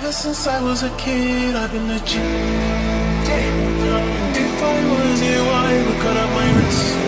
Ever since I was a kid, I've been legit. If I was you, I would cut up my wrist.